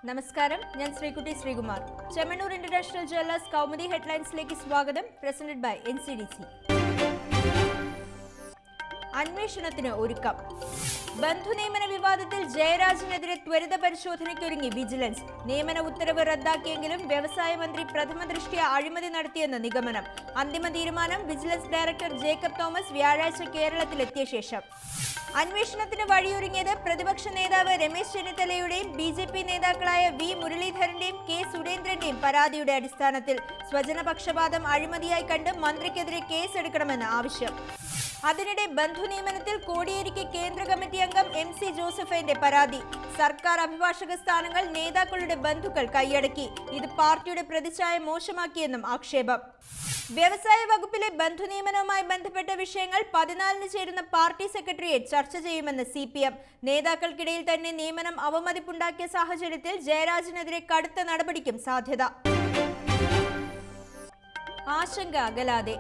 നമസ്കാരം, ഞാൻ Sreekutty Sreekumar. Chemmanur international jewellers Kaumudi ഹെഡ്ലൈൻസിലേക്ക് സ്വാഗതം. Presented by NCDC. അന്വേഷണത്തിന് ഒരുക്കം. ബന്ധുനിയമന വിവാദത്തിൽ ജയരാജനെതിരെ ത്വരിത പരിശോധനയ്ക്കൊരുങ്ങി വിജിലൻസ്. നിയമന ഉത്തരവ് റദ്ദാക്കിയെങ്കിലും വ്യവസായ മന്ത്രി പ്രഥമ ദൃഷ്ട്യാ അഴിമതി നടത്തിയെന്ന് നിഗമനം. അന്തിമ തീരുമാനം വിജിലൻസ് ഡയറക്ടർ ജേക്കബ് തോമസ് വ്യാഴാഴ്ച കേരളത്തിലെത്തിയ ശേഷം. അന്വേഷണത്തിന് വഴിയൊരുങ്ങിയത് പ്രതിപക്ഷ നേതാവ് രമേശ് ചെന്നിത്തലയുടെയും BJP നേതാക്കളായ V മുരളീധരന്റെയും K സുരേന്ദ്രന്റെയും പരാതിയുടെ അടിസ്ഥാനത്തിൽ സ്വജനപക്ഷപാതം അഴിമതിയായി കണ്ട് മന്ത്രിക്കെതിരെ കേസെടുക്കണമെന്ന് ആവശ്യം. അതിനിടെ ബന്ധുനിയമനത്തിൽ കോടിയേരിക്ക് കേന്ദ്ര കമ്മിറ്റി അംഗം MC ജോസഫൈന്റെ പരാതി. സർക്കാർ അഭിഭാഷക സ്ഥാനങ്ങൾ നേതാക്കളുടെ ബന്ധുക്കൾ കൈയടക്കി. ഇത് പാർട്ടിയുടെ പ്രതിച്ഛായ മോശമാക്കിയെന്നും ആക്ഷേപം. വ്യവസായ വകുപ്പിലെ ബന്ധുനിയമനവുമായി ബന്ധപ്പെട്ട വിഷയങ്ങൾ 14-ന് ചേരുന്ന പാർട്ടി സെക്രട്ടേറിയറ്റ് ചർച്ച ചെയ്യുമെന്ന് CPM. നേതാക്കൾക്കിടയിൽ തന്നെ നിയമനം അവമതിപ്പുണ്ടാക്കിയ സാഹചര്യത്തിൽ ജയരാജനെതിരെ കടുത്ത നടപടിക്കും സാധ്യത. ആശങ്ക അകലാതെ.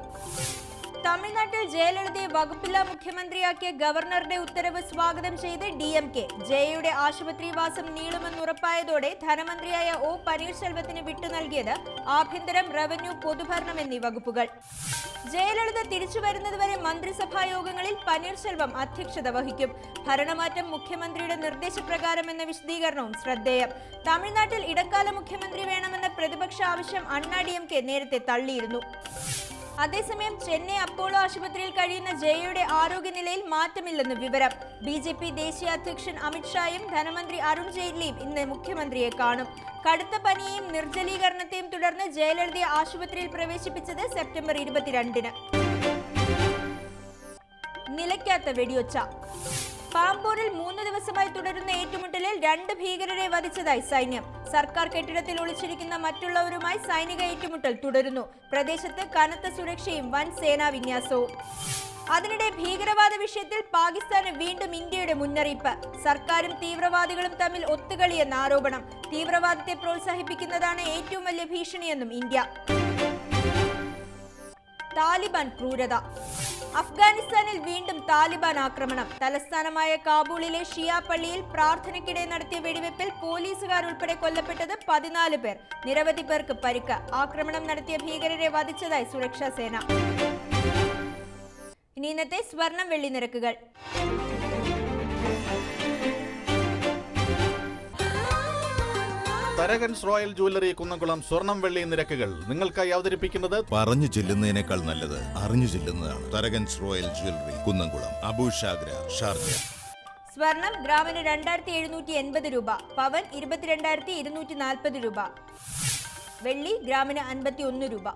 തമിഴ്നാട്ടിൽ ജയലളിതയെ വകുപ്പില്ലാ മുഖ്യമന്ത്രിയാക്കിയ ഗവർണറുടെ ഉത്തരവ് സ്വാഗതം ചെയ്ത് DMK. ജയയുടെ ആശുപത്രിവാസം നീളുമെന്നുറപ്പായതോടെ ധനമന്ത്രിയായ O പനീർശെൽവത്തിന് വിട്ടു നൽകിയത് ആഭ്യന്തരം, റവന്യൂ, പൊതുഭരണം എന്നീ വകുപ്പുകൾ. ജയലളിത തിരിച്ചു വരുന്നതുവരെ മന്ത്രിസഭാ യോഗങ്ങളിൽ പനീർശെൽവം അധ്യക്ഷത വഹിക്കും. ഭരണമാറ്റം മുഖ്യമന്ത്രിയുടെ നിർദ്ദേശപ്രകാരം എന്ന വിശദീകരണവും ശ്രദ്ധേയം. തമിഴ്നാട്ടിൽ ഇടക്കാല മുഖ്യമന്ത്രി വേണമെന്ന പ്രതിപക്ഷ ആവശ്യം DMK നേരത്തെ തള്ളിയിരുന്നു. അതേസമയം ചെന്നൈ അപ്പോളോ ആശുപത്രിയിൽ കഴിയുന്ന ജയയുടെ ആരോഗ്യനിലയിൽ മാറ്റമില്ലെന്ന് വിവരം. BJP ദേശീയ അധ്യക്ഷൻ അമിത്ഷായും ധനമന്ത്രി അരുൺ ജെയ്റ്റ്ലിയും ഇന്ന് മുഖ്യമന്ത്രിയെ കാണും. കടുത്ത പനിയെയും നിർജ്ജലീകരണത്തെയും തുടർന്ന് ജയലളിതയെ ആശുപത്രിയിൽ പ്രവേശിപ്പിച്ചത് സെപ്റ്റംബർ 22-ന്. നിലയ്ക്കാത്ത വെടിയൊച്ച. പാമ്പൂരിൽ 3 ദിവസമായി തുടരുന്ന ഏറ്റുമുട്ടലിൽ 2 ഭീകരരെ വധിച്ചതായി സൈന്യം. സർക്കാർ കെട്ടിടത്തിൽ ഒളിച്ചിരിക്കുന്ന മറ്റുള്ളവരുമായി സൈനിക ഏറ്റുമുട്ടൽ തുടരുന്നു. പ്രദേശത്ത് കനത്ത സുരക്ഷയും വൻ സേനാ വിന്യാസവും. അതിനിടെ ഭീകരവാദ വിഷയത്തിൽ പാകിസ്ഥാന് വീണ്ടും ഇന്ത്യയുടെ മുന്നറിയിപ്പ്. സർക്കാരും തീവ്രവാദികളും തമ്മിൽ ഒത്തുകളിയെന്ന ആരോപണം. തീവ്രവാദത്തെ പ്രോത്സാഹിപ്പിക്കുന്നതാണ് ഏറ്റവും വലിയ ഭീഷണിയെന്നും ഇന്ത്യ. താലിബാൻ ക്രൂരത. അഫ്ഗാനിസ്ഥാനിൽ വീണ്ടും താലിബാൻ ആക്രമണം. തലസ്ഥാനമായ കാബൂളിലെ ഷിയ പള്ളിയിൽ പ്രാർത്ഥനയ്ക്കിടെ നടത്തിയ വെടിവെപ്പിൽ പോലീസുകാരുൾപ്പെടെ കൊല്ലപ്പെട്ടത് 14 പേർ. നിരവധി പേർക്ക് പരിക്ക്. ആക്രമണം നടത്തിയ ഭീകരരെ വധിച്ചതായി സുരക്ഷാ സേന. ഇനി ഇന്നത്തെ സ്വർണം വെള്ളി നിരക്കുകൾ. തരകൻസ് റോയൽ ജ്വല്ലറി കുന്നംകുളം സ്വർണം വെള്ളി നിരക്കുകൾ നിങ്ങൾക്കായി അവതരിപ്പിക്കുന്നത് പറഞ്ഞു ചെല്ലുന്നതിനേക്കാൾ നല്ലത് അറിഞ്ഞു ചെല്ലുന്നതാണ്. Tharakan's royal jewellery Kunnamkulam, Abu Shagara, Sharjah. സ്വർണം ഗ്രാമിന് 2780 രൂപ, പവൻ 22,240 രൂപ, വെള്ളി ഗ്രാമിന് 51 രൂപ.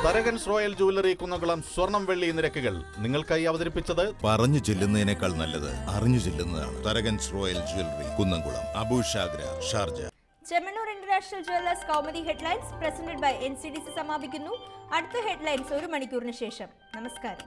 തരകൻസ് റോയൽ ജ്വല്ലറി കുന്നംകുളം സ്വർണം വെള്ളി നിരക്കുകൾ നിങ്ങൾക്കായി അവതരിപ്പിച്ചത് പറഞ്ഞു ചെല്ലുന്നതിനേക്കാൾ നല്ലത് അറിഞ്ഞു ചെല്ലുന്നതാണ്. Tharakan's royal jewellery Kunnamkulam, Abu Shagara, Sharjah. Chemmanur international jewellers Kaumudi headlines presented by NCDC സമാപിക്കുന്നു. അടുത്ത ഹെഡ്ലൈൻസ് 1 മണിക്കൂറിന് ശേഷം. നമസ്കാരം.